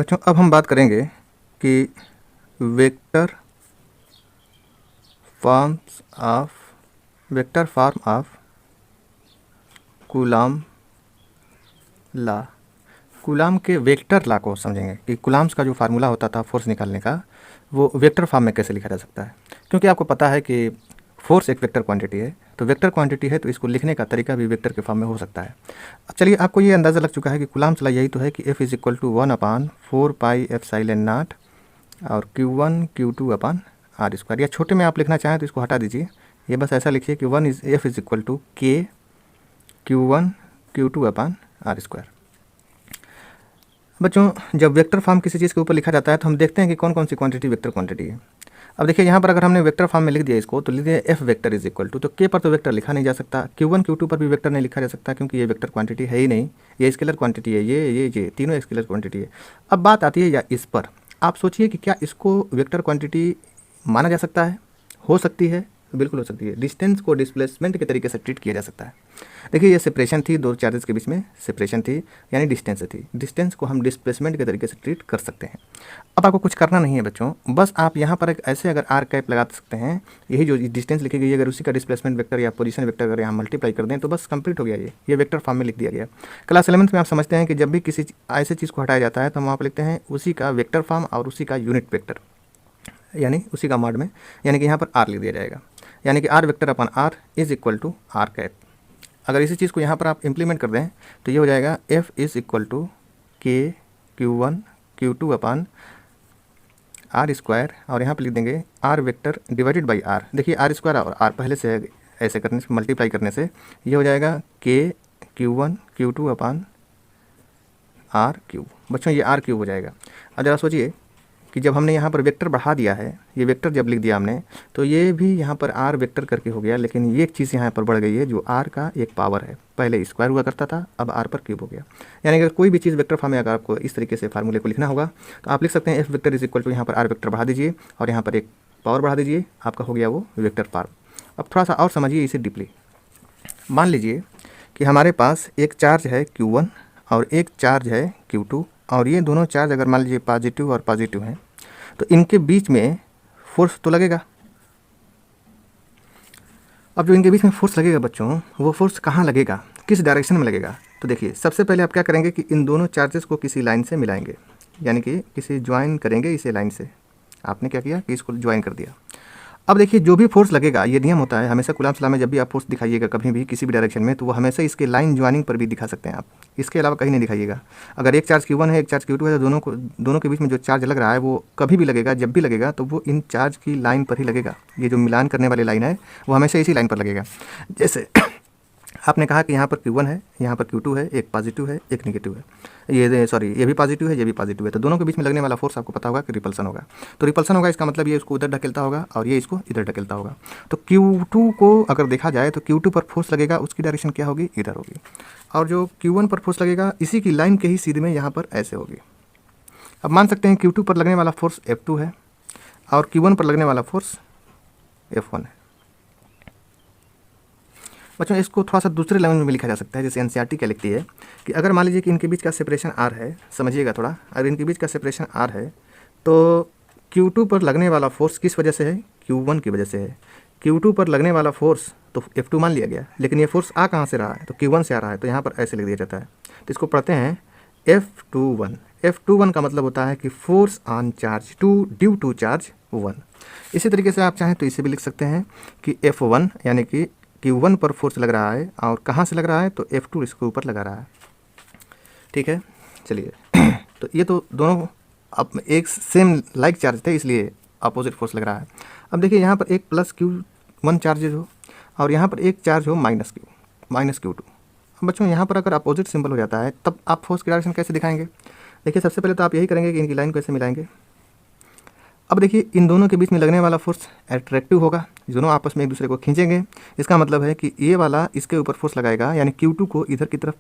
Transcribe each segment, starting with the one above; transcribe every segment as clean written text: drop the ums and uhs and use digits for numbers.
बच्चों अब हम बात करेंगे कि vector form of Coulomb law. Coulomb के वेक्टर ला को समझेंगे कि कूलाम्स का जो फार्मूला होता था फोर्स निकालने का, वो वेक्टर फॉर्म में कैसे लिखा जा सकता है। क्योंकि आपको पता है कि फोर्स एक वेक्टर क्वांटिटी है, तो वेक्टर क्वांटिटी है तो इसको लिखने का तरीका भी वेक्टर के फॉर्म में हो सकता है। अब चलिए, आपको ये अंदाज़ा लग चुका है कि कूलाम्स ला यही तो है कि F इज इक्वल टू 1/4πε0 और Q1 Q2 upon r square. या छोटे में आप लिखना चाहें तो इसको हटा दीजिए, ये बस ऐसा लिखिए कि F is equal to K Q1 Q2 upon r square. बच्चों जब वेक्टर फॉर्म किसी चीज़ के ऊपर लिखा जाता है तो हम देखते हैं कि कौन कौन सी क्वांटिटी वेक्टर क्वांटिटी है। अब देखिए यहाँ पर अगर हमने वेक्टर फॉर्म में लिख दिया इसको, तो लिख दिया F vector is equal to, तो के पर तो वेक्टर लिखा नहीं जा सकता, Q1 Q2 पर भी वेक्टर नहीं लिखा जा सकता क्योंकि ये वेक्टर क्वांटिटी है ही नहीं, ये स्केलर क्वांटिटी है, ये तीनों स्केलर क्वांटिटी है। अब बात आती है या इस पर, आप सोचिए कि क्या इसको वेक्टर क्वांटिटी माना जा सकता है? हो सकती है, बिल्कुल हो सकती है। डिस्टेंस को डिस्प्लेसमेंट के तरीके से ट्रीट किया जा सकता है। देखिए ये सेपरेशन थी, दो चार्जेस के बीच में सेपरेशन थी, यानी डिस्टेंस थी। डिस्टेंस को हम डिस्प्लेसमेंट के तरीके से ट्रीट कर सकते हैं। अब आपको कुछ करना नहीं है बच्चों, बस आप यहाँ पर एक ऐसे अगर आर कैप लगा सकते हैं, यही जो डिस्टेंस लिखी गई है अगर उसी का डिस्प्लेसमेंट वेक्टर या पोजीशन वेक्टर अगर यहाँ मल्टीप्लाई कर दें तो बस कंप्लीट हो गया। ये वेक्टर फॉर्म में लिख दिया गया। क्लास 11th में आप समझते हैं कि जब भी किसी ऐसे चीज़ को हटाया जाता है तो हम वहाँ पर लिखते हैं उसी का वेक्टर फॉर्म और उसी का यूनिट वेक्टर, यानी उसी का मॉड में, यानी कि यहाँ पर आर लिख दिया जाएगा, यानी कि R vector upon R is equal to R cap. अगर इसी चीज़ को यहाँ पर आप इम्प्लीमेंट कर दें तो ये हो जाएगा एफ इज़ इक्वल टू के Q1 Q2 upon r square, और यहाँ पर लिख देंगे R vector divided by R. देखिए आर स्क्वायर और आर पहले से ऐसे करने से, मल्टीप्लाई करने से ये हो जाएगा के Q1 Q2 upon are cube. बच्चों ये आर क्यूब हो जाएगा। अब ज़रा सोचिए कि जब हमने यहाँ पर वेक्टर बढ़ा दिया है, ये वेक्टर जब लिख दिया हमने, तो ये भी यहाँ पर आर वेक्टर करके हो गया, लेकिन ये एक चीज़ यहाँ पर बढ़ गई है जो आर का एक पावर है। पहले स्क्वायर हुआ करता था, अब आर पर क्यूब हो गया। यानी अगर कोई भी चीज़ वेक्टर फॉर्म में अगर आपको इस तरीके से फार्मूले को लिखना होगा तो आप लिख सकते हैं F vector is equal to, यहाँ पर आर वेक्टर बढ़ा दीजिए और यहाँ पर एक पावर बढ़ा दीजिए, आपका हो गया वो वेक्टर फॉर्म। अब थोड़ा सा और समझिए इसे डीपली। मान लीजिए कि हमारे पास एक चार्ज है Q1 और एक चार्ज है Q2, और ये दोनों चार्ज अगर मान लीजिए पॉजिटिव और पॉजिटिव हैं तो इनके बीच में फोर्स तो लगेगा। अब जो इनके बीच में फोर्स लगेगा बच्चों, वो फोर्स कहाँ लगेगा, किस डायरेक्शन में लगेगा? तो देखिए सबसे पहले आप क्या करेंगे कि इन दोनों चार्जेस को किसी लाइन से मिलाएंगे, यानी कि किसी ज्वाइन करेंगे इसे लाइन से। आपने क्या किया कि इसको ज्वाइन कर दिया। अब देखिए जो भी फोर्स लगेगा, ये नियम होता है हमेशा कूलम्ब्स लॉ में, जब भी आप फोर्स दिखाइएगा कभी भी किसी भी डायरेक्शन में, तो वो हमेशा इसके लाइन ज्वाइनिंग पर भी दिखा सकते हैं आप, इसके अलावा कहीं नहीं दिखाइएगा। अगर एक चार्ज Q1 है एक चार्ज Q2 है तो दोनों के बीच में जो चार्ज लग रहा है वो कभी भी लगेगा, जब भी लगेगा तो वो इन चार्ज की लाइन पर ही लगेगा। ये जो मिलान करने वाली लाइन है वो हमेशा इसी लाइन पर लगेगा। जैसे आपने कहा कि यहाँ पर Q1 है, यहाँ पर Q2 है, एक पॉजिटिव है एक नेगेटिव है, ये भी पॉजिटिव है ये भी पॉजिटिव है, तो दोनों के बीच में लगने वाला फोर्स आपको पता होगा कि रिपल्सन होगा। तो रिपल्सन होगा, इसका मतलब ये इसको उधर ढकेलता होगा और ये इसको इधर ढकेलता होगा। तो Q2 को अगर देखा जाए तो Q2 पर फोर्स लगेगा, उसकी डायरेक्शन क्या होगी, इधर होगी, और जो Q1 पर फोर्स लगेगा इसी की लाइन के ही सीधे में यहाँ पर ऐसे होगी। अब मान सकते हैं Q2 पर लगने वाला फोर्स F2 है और Q1 पर लगने वाला फोर्स F1 है। बच्चों इसको थोड़ा सा दूसरे लैंग्वेज में लिखा जा सकता है, जैसे एनसीईआरटी क्या लिखती है कि अगर मान लीजिए कि इनके बीच का सेपरेशन आर है, समझिएगा थोड़ा, अगर इनके बीच का सेपरेशन आर है तो Q2 पर लगने वाला फोर्स किस वजह से है, Q1 की वजह से है। Q2 पर लगने वाला फोर्स तो F2 मान लिया गया, लेकिन ये फोर्स आ कहाँ से रहा है, तो Q1 से आ रहा है, तो यहाँ पर ऐसे लिख दिया जाता है। तो इसको पढ़ते हैं F21। F21 का मतलब होता है कि force on charge due to charge 1। इसी तरीके से आप चाहें तो इसे भी लिख सकते हैं कि F1 यानी कि Q1 पर फोर्स लग रहा है, और कहाँ से लग रहा है, तो F2 इसके ऊपर लगा रहा है। ठीक है, चलिए तो ये तो दोनों अब एक सेम लाइक चार्ज थे, इसलिए अपोजिट फोर्स लग रहा है। अब देखिए यहाँ पर एक प्लस Q1 चार्जेज हो और यहाँ पर एक चार्ज हो माइनस Q2। अब बच्चों यहाँ पर अगर अपोजिट सिंबल हो जाता है तब आप फोर्स की डायरेक्शन कैसे दिखाएंगे? देखिए सबसे पहले तो आप यही करेंगे कि इनकी लाइन कैसे मिलाएंगे। अब देखिए इन दोनों के बीच में लगने वाला फोर्स एट्रैक्टिव होगा, दोनों आपस में एक दूसरे को खींचेंगे। इसका मतलब है कि ये वाला इसके ऊपर फोर्स लगाएगा, यानी Q2 को इधर की तरफ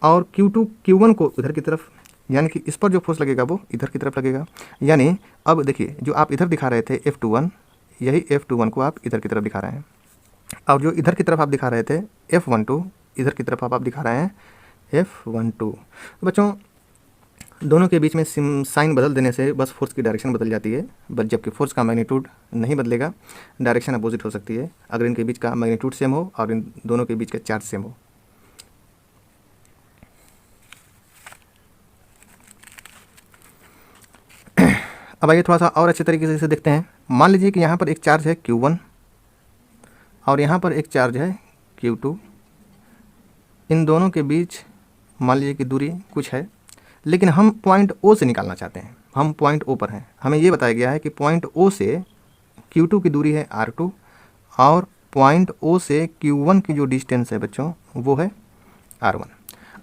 और Q2 Q1 को इधर की तरफ, यानी कि इस पर जो फोर्स लगेगा वो इधर की तरफ लगेगा। यानी अब देखिए जो आप इधर दिखा रहे थे F21, यही F21 को आप इधर की तरफ दिखा रहे हैं, और जो इधर की तरफ आप दिखा रहे थे F12, इधर की तरफ आप दिखा रहे हैं F12। तो बच्चों दोनों के बीच में साइन बदल देने से बस फोर्स की डायरेक्शन बदल जाती है, बट जबकि फोर्स का मैग्नीट्यूड नहीं बदलेगा, डायरेक्शन अपोजिट हो सकती है अगर इनके बीच का मैग्नीट्यूड सेम हो और इन दोनों के बीच का चार्ज सेम हो। अब आइए थोड़ा सा और अच्छे तरीके से इसे देखते हैं। मान लीजिए कि यहाँ पर एक चार्ज है Q1 और यहाँ पर एक चार्ज है Q2। इन दोनों के बीच मान लीजिए कि दूरी कुछ है, लेकिन हम पॉइंट O से निकालना चाहते हैं। हम पॉइंट O पर हैं, हमें ये बताया गया है कि पॉइंट O से Q2 की दूरी है R2 और पॉइंट O से Q1 की जो डिस्टेंस है बच्चों वो है R1।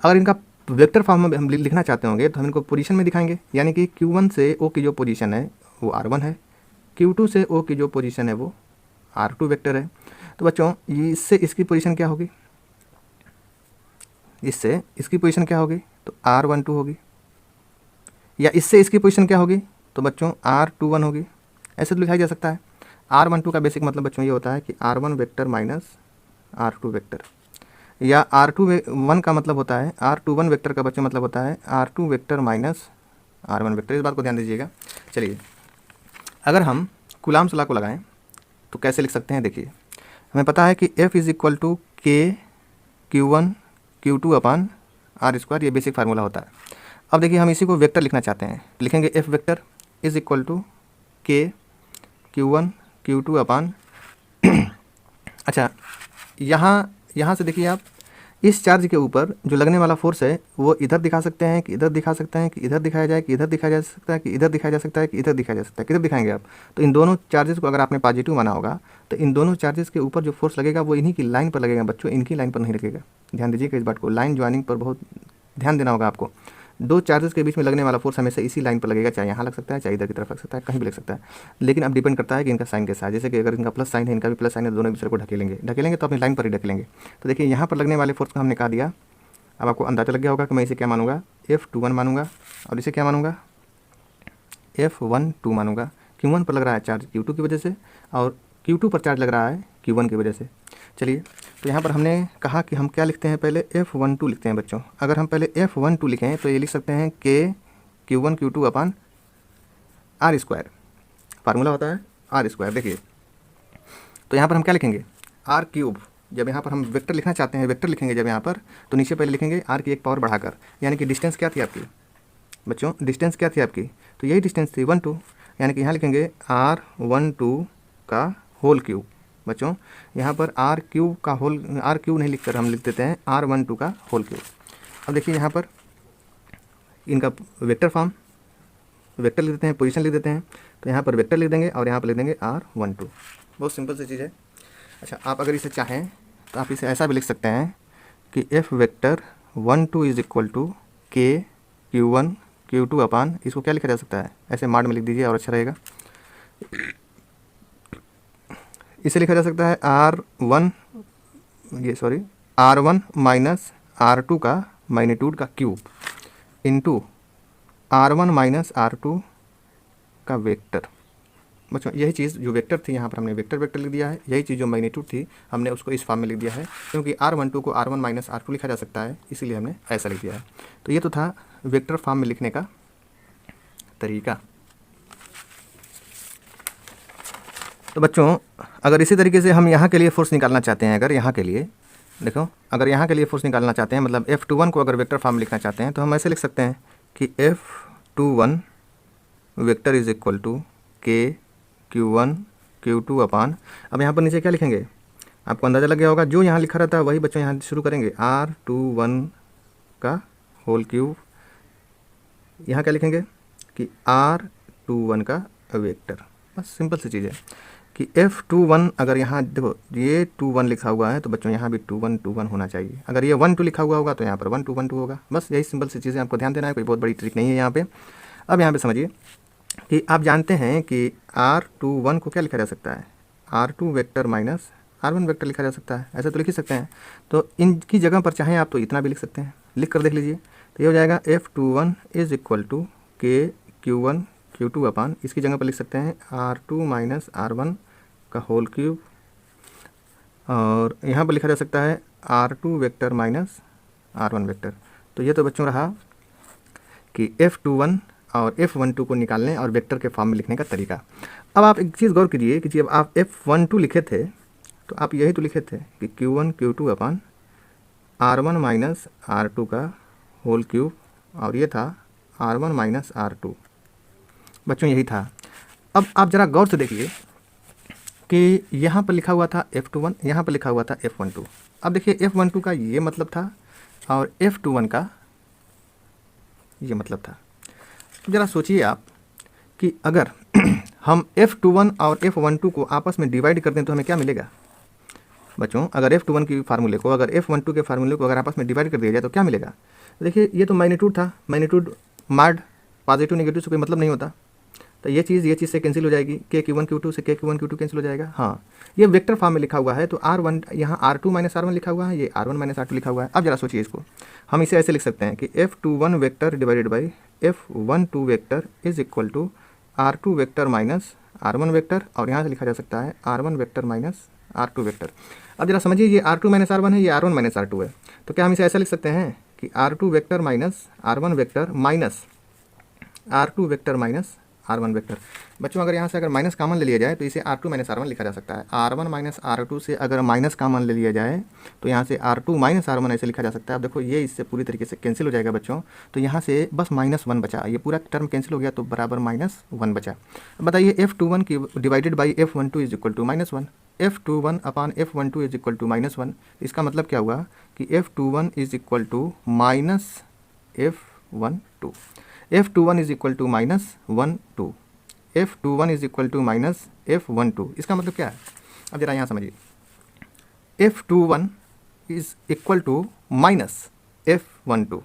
अगर इनका वेक्टर फॉर्म में हम लिखना चाहते होंगे तो हम इनको पोजीशन में दिखाएंगे, यानी कि Q1 से O की जो पोजीशन है वो R1 है, Q2 से O की जो पोजीशन है वो R2 वेक्टर है। तो बच्चों इससे इसकी पोजीशन क्या होगी, इससे इसकी पोजीशन क्या होगी तो R12 होगी, या इससे इसकी पोजीशन क्या होगी तो बच्चों R21 होगी। ऐसे तो लिखा जा सकता है। R12 का बेसिक मतलब बच्चों ये होता है कि R1 vector minus R2 vector, या R21 का मतलब होता है R21 वेक्टर का बच्चों मतलब होता है R2 vector minus R1 vector. इस बात को ध्यान दीजिएगा। चलिए अगर हम कूलाम्स लॉ को लगाएं तो कैसे लिख सकते हैं, देखिए हमें पता है कि F is equal to K Q1 Q2 upon R², ये बेसिक फार्मूला होता है। अब देखिए हम इसी को वेक्टर लिखना चाहते हैं, लिखेंगे F vector is equal to K Q1 Q2 upon अच्छा यहाँ से देखिए आप इस चार्ज के ऊपर जो लगने वाला फोर्स है वो इधर दिखा सकते हैं कि इधर दिखा सकते हैं कि इधर दिखाया जाए कि इधर दिखाया जा सकता है कि इधर दिखाया जा सकता है कि इधर दिखाया जा सकता है, किधर दिखाएंगे आप। तो इन दोनों चार्जेस को अगर आपने पॉजिटिव माना होगा तो इन दोनों चार्जेस के ऊपर जो फोर्स लगेगा वो इन्हीं की लाइन पर लगेगा बच्चों, इनकी लाइन पर नहीं लगेगा। ध्यान दीजिएगा इस बात को, लाइन ज्वाइनिंग पर बहुत ध्यान देना होगा आपको। दो चार्जेस के बीच में लगने वाला फोर्स हमेशा इसी लाइन पर लगेगा, चाहे यहाँ लग सकता है चाहे इधर की तरफ लग सकता है, कहीं भी लग सकता है, लेकिन अब डिपेंड करता है कि इनका साइन कैसा है। जैसे कि अगर इनका प्लस साइन है, इनका भी प्लस साइन है, दोनों एक दूसरे को ढकेलेंगे तो अपनी लाइन पर ही ढकेलेंगे। तो देखिए यहाँ पर लगने वाले फोर्स को हमने कहा दिया। अब आपको अंदाजा लग गया होगा कि मैं इसे क्या मानूंगा, F21 मानूंगा, और इसे क्या मानूंगा F12 मानूंगा। Q1 पर लग रहा है चार्ज Q2 की वजह से और Q2 पर चार्ज लग रहा है Q1 की वजह से। चलिए तो यहाँ पर हमने कहा कि हम क्या लिखते हैं, पहले F12 लिखते हैं बच्चों। अगर हम पहले F12 लिखें तो ये लिख सकते हैं K Q1 Q2 upon R², formula होता है R²। देखिए तो यहाँ पर हम क्या लिखेंगे R³। जब यहाँ पर हम वेक्टर लिखना चाहते हैं, वेक्टर लिखेंगे जब यहाँ पर, तो नीचे पहले लिखेंगे R की एक पावर बढ़ाकर, यानी कि डिस्टेंस क्या थी आपकी बच्चों, डिस्टेंस क्या थी आपकी, तो यही डिस्टेंस थी 12, यानी कि यहाँ लिखेंगे R12 का होल क्यूब। बच्चों यहाँ पर R³ नहीं लिखकर हम लिख देते हैं R12 का होल क्यूब। अब देखिए यहाँ पर इनका वेक्टर फॉर्म, वेक्टर लिख देते हैं, पोजीशन लिख देते हैं, तो यहाँ पर वेक्टर लिख देंगे और यहाँ पर लिख देंगे R12। बहुत सिंपल सी चीज़ है। अच्छा आप अगर इसे चाहें तो आप इसे ऐसा भी लिख सकते हैं कि F vector 12 is equal to K Q1 Q2 upon, इसको क्या लिखा जा सकता है, ऐसे मार्ड में लिख दीजिए और अच्छा रहेगा। इसे लिखा जा सकता है R1 माइनस R2 का मैग्नीट्यूड का cube into R1 minus R2 का वेक्टर। बच्चों यही चीज़ जो वेक्टर थी यहाँ पर हमने वेक्टर लिख दिया है, यही चीज़ जो मैग्नीट्यूड थी हमने उसको इस फॉर्म में लिख दिया है, क्योंकि R12 को R1 माइनस R2 लिखा जा सकता है, इसीलिए हमने ऐसा लिख दिया है। तो ये तो था वेक्टर फॉर्म में लिखने का तरीका। तो बच्चों अगर इसी तरीके से हम यहाँ के लिए फोर्स निकालना चाहते हैं, अगर यहाँ के लिए देखो, अगर यहाँ के लिए फोर्स निकालना चाहते हैं, मतलब F21 को अगर वेक्टर फॉर्म में लिखना चाहते हैं तो हम ऐसे लिख सकते हैं कि F21 vector is equal to K Q1 Q2 upon, अब यहाँ पर नीचे क्या लिखेंगे आपको अंदाज़ा लग गया होगा, जो यहाँ लिखा रहता है वही बच्चों यहाँ शुरू करेंगे, R21 का होल क्यूब। यहाँ क्या लिखेंगे कि R21 का वेक्टर। बस सिंपल सी चीज़ है कि F21 अगर यहाँ देखो ये 21 लिखा हुआ है तो बच्चों यहाँ भी 21 होना चाहिए, अगर ये 12 लिखा हुआ होगा तो यहाँ पर 12 होगा। बस यही सिंपल सी चीज़ें आपको ध्यान देना है, कोई बहुत बड़ी ट्रिक नहीं है यहाँ पे। अब यहाँ पे समझिए कि आप जानते हैं कि R21 को क्या लिखा जा सकता है, R2 vector minus R1 vector लिखा जा सकता है, ऐसा तो लिख ही सकते हैं। तो इनकी जगह पर चाहें आप तो इतना भी लिख सकते हैं, लिख कर देख लीजिए। तो ये हो जाएगा F21 is equal to K Q1 Q2 upon, इसकी जगह पर लिख सकते हैं R2 माइनस R1 का होल क्यूब, और यहाँ पर लिखा जा सकता है R2 vector minus R1 vector. तो ये तो बच्चों रहा कि F21 और F12 को निकालने और वेक्टर के फॉर्म में लिखने का तरीका। अब आप एक चीज़ गौर कीजिए कि जब आप F12 लिखे थे तो आप यही तो लिखे थे कि Q1 Q2 अपन R1 माइनस R2 का होल क्यूब, और ये था R1 माइनस R2। बच्चों यही था। अब आप ज़रा गौर से देखिए कि यहाँ पर लिखा हुआ था F21, यहाँ पर लिखा हुआ था F12। अब देखिए F12 का ये मतलब था और F21 का ये मतलब था। ज़रा सोचिए आप कि अगर हम F21 और F12 को आपस में डिवाइड कर दें तो हमें क्या मिलेगा बच्चों? अगर F21 की फार्मूले को, अगर F12 के फार्मूले को अगर आपस में डिवाइड कर दिया जाए तो क्या मिलेगा? देखिए ये तो मैग्नीट्यूड था, मैग्नीट्यूड माड पॉजिटिव नेगेटिव से कोई मतलब नहीं होता, तो ये चीज़ से कैंसिल हो जाएगी, Q1 Q2 से Q1 Q2 कैंसिल हो जाएगा। हाँ, ये वेक्टर फॉर्म में लिखा हुआ है तो R1 यहाँ R2 माइनस R1 लिखा हुआ है, ये R1 माइनस R2 लिखा हुआ है। अब जरा सोचिए इसको, हम इसे ऐसे लिख सकते हैं कि F21 vector divided by F12 vector is equal to R2 vector minus R1 vector, और यहाँ से लिखा जा सकता है R1 vector minus R2 vector. अब जरा समझिए, ये R2 माइनस R1 है, ये R1 माइनस R2 है, तो क्या हम इसे ऐसा लिख सकते हैं कि R2 vector minus R1 vector minus R2 vector minus R1 vector. बच्चों अगर यहाँ से अगर माइनस कॉमन ले लिया जाए तो इसे R2 माइनस R1 लिखा जा सकता है। R1 माइनस R2 से अगर माइनस कॉमन ले लिया जाए तो यहाँ से R2 माइनस R1 ऐसे लिखा जा सकता है। अब देखो ये इससे पूरी तरीके से कैंसिल हो जाएगा बच्चों, तो यहाँ से बस -1 बचा, ये पूरा टर्म कैंसिल हो गया तो बराबर -1 बचा। अब बताइए F21 की divided by F12 is equal to -1, F21 upon F12 is equal to -1। इसका मतलब क्या हुआ कि F21 is equal to minus F12, F21 is equal to -1 F21 is equal to minus F12। इसका मतलब क्या है? अब जरा यहाँ समझिए, F21 is equal to minus F12।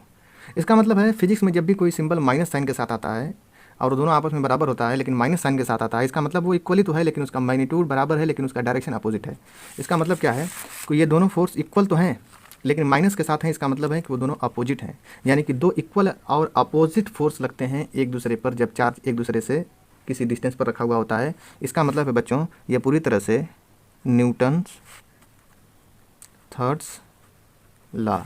इसका मतलब है फिजिक्स में जब भी कोई सिंबल माइनस साइन के साथ आता है और दोनों आपस में बराबर होता है लेकिन माइनस साइन के साथ आता है, इसका मतलब वो इक्वली तो है लेकिन उसका मैग्नीट्यूड बराबर है लेकिन उसका डायरेक्शन अपोजिट है। इसका मतलब क्या है कि ये दोनों फोर्स इक्वल तो हैं लेकिन माइनस के साथ हैं, इसका मतलब है कि वो दोनों अपोजिट हैं, यानी कि दो इक्वल और अपोजिट फोर्स लगते हैं एक दूसरे पर जब चार्ज एक दूसरे से किसी डिस्टेंस पर रखा हुआ होता है। इसका मतलब है बच्चों ये पूरी तरह से न्यूटन्स थर्ड्स लॉ,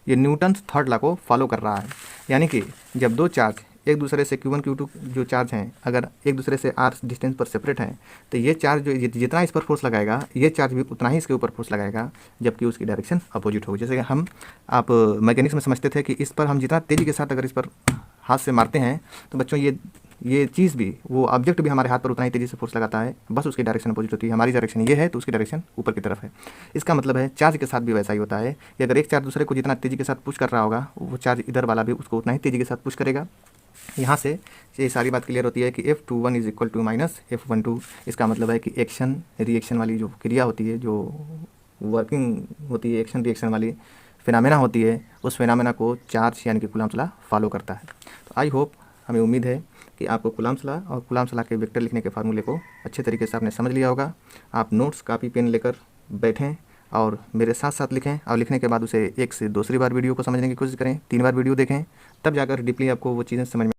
ये न्यूटन्स थर्ड लॉ को फॉलो कर रहा है, यानी कि जब दो चार्ज एक दूसरे से Q1 Q2 जो चार्ज हैं अगर एक दूसरे से r डिस्टेंस पर सेपरेट हैं तो ये चार्ज जो जितना इस पर फोर्स लगाएगा ये चार्ज भी उतना ही इसके ऊपर फोर्स लगाएगा जबकि उसकी डायरेक्शन अपोजिट होगी। जैसे कि आप मैकेनिक्स में समझते थे कि इस पर हम जितना तेज़ी के साथ अगर इस पर हाथ से मारते हैं तो बच्चों ये चीज़ भी, वो ऑब्जेक्ट भी हमारे हाथ पर उतना ही तेज़ी से फोर्स लगाता है, बस उसकी डायरेक्शन अपोजिट होती है। हमारी डायरेक्शन ये है तो उसकी डायरेक्शन ऊपर की तरफ है। इसका मतलब है चार्ज के साथ भी वैसा ही होता है कि अगर एक चार्ज दूसरे को जितना तेज़ी के साथ पुश कर रहा होगा वो चार्ज इधर वाला भी उसको उतना ही तेज़ी के साथ पुश करेगा। यहाँ से ये सारी बात क्लियर होती है कि F21 is equal to minus F12। इसका मतलब है कि एक्शन रिएक्शन वाली जो क्रिया होती है, जो वर्किंग होती है, एक्शन रिएक्शन वाली फिनोमेना होती है, उस फिनोमेना को चार्ज यानी कि कूलम्ब्स लॉ फॉलो करता है। तो आई होप, हमें उम्मीद है कि आपको कूलम्ब्स लॉ और कूलम्ब्स लॉ के वेक्टर लिखने के फार्मूले को अच्छे तरीके से आपने समझ लिया होगा। आप नोट्स कापी पेन लेकर बैठें और मेरे साथ साथ लिखें, और लिखने के बाद उसे 1 से दूसरी बार वीडियो को समझने की कोशिश करें, 3 बार वीडियो देखें, तब जाकर डीपली आपको वो चीज़ें समझ में